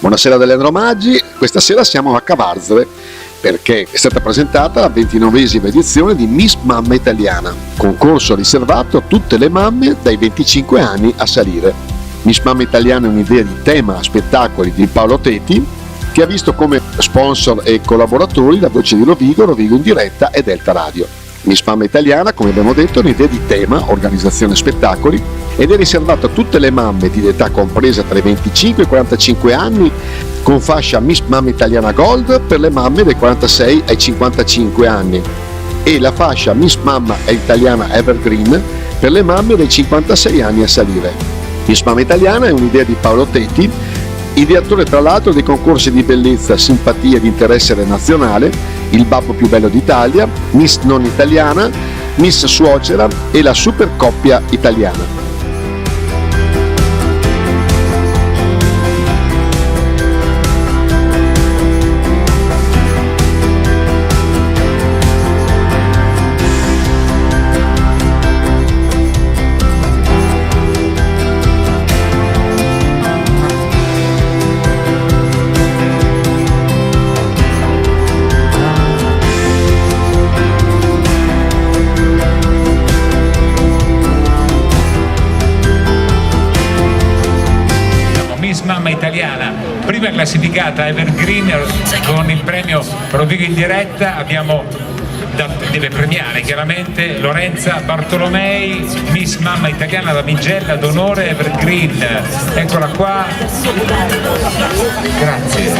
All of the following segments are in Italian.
Buonasera ad Leandro Maggi, questa sera siamo a Cavarzere perché è stata presentata la 29esima edizione di Miss Mamma Italiana, concorso riservato a tutte le mamme dai 25 anni a salire. Miss Mamma Italiana è un'idea di tema spettacoli di Paolo Teti, che ha visto come sponsor e collaboratori la voce di Rovigo in diretta e Delta Radio. Miss Mamma Italiana, come abbiamo detto, è un'idea di tema, organizzazione spettacoli, ed è riservato a tutte le mamme di età compresa tra i 25 e i 45 anni, con fascia Miss Mamma Italiana Gold per le mamme dai 46 ai 55 anni e la fascia Miss Mamma Italiana Evergreen per le mamme dai 56 anni a salire. Miss Mamma Italiana è un'idea di Paolo Tetti, ideatore tra l'altro dei concorsi di bellezza, simpatia ed interesse nazionale, il babbo più bello d'Italia, Miss Non Italiana, Miss Suocera e la Super Coppia Italiana. Miss Mamma Italiana, prima classificata Evergreen con il premio Rovigo in diretta. Deve premiare chiaramente Lorenza Bartolomei, Miss Mamma Italiana damigella d'onore Evergreen. Eccola qua, grazie.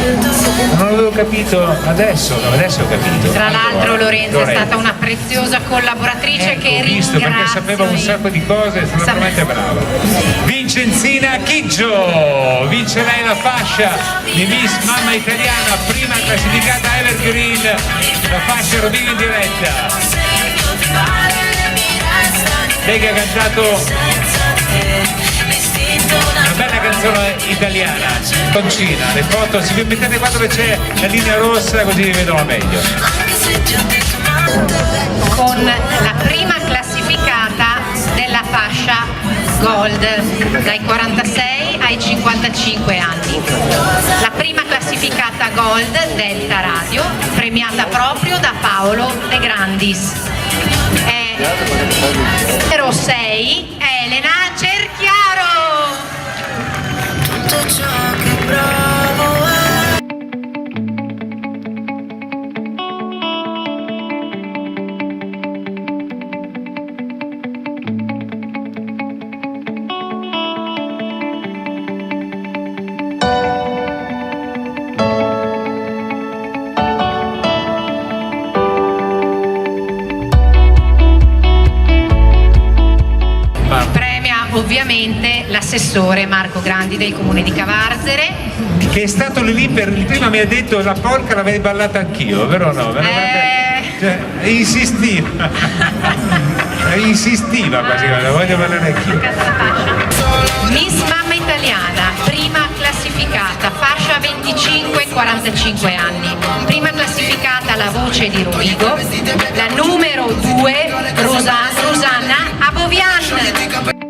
Non avevo capito, adesso ho capito. Tra l'altro Lorenza è stata una preziosa collaboratrice che ringrazio. Perché sapeva un sacco di cose, è stata veramente brava. Vincenzina Chiggio vince lei la fascia di Miss Mamma Italiana, prima classificata Evergreen, la fascia Rovigo in diretta. Lei che ha cantato una bella canzone italiana, Concina. Le foto si mettete qua dove c'è la linea rossa, così vi vedono meglio. Con la prima classificata della fascia Gold dai 46 ai 55 anni. La prima classificata Gold Delta Radio, premiata proprio da Paolo De Grandis. Numero 6 Elena Cerchiaro. Tutto ciò che provo ovviamente l'assessore Marco Grandi del comune di Cavarzere, che è stato lì per prima mi ha detto la polka l'avrei ballata anch'io, vero o no? Cioè, insistiva quasi, la voglio ballare anch'io. Miss Mamma Italiana, prima classificata, fascia 25-45 anni, prima classificata la voce di Rovigo, la numero 2 Rosanna Abovian.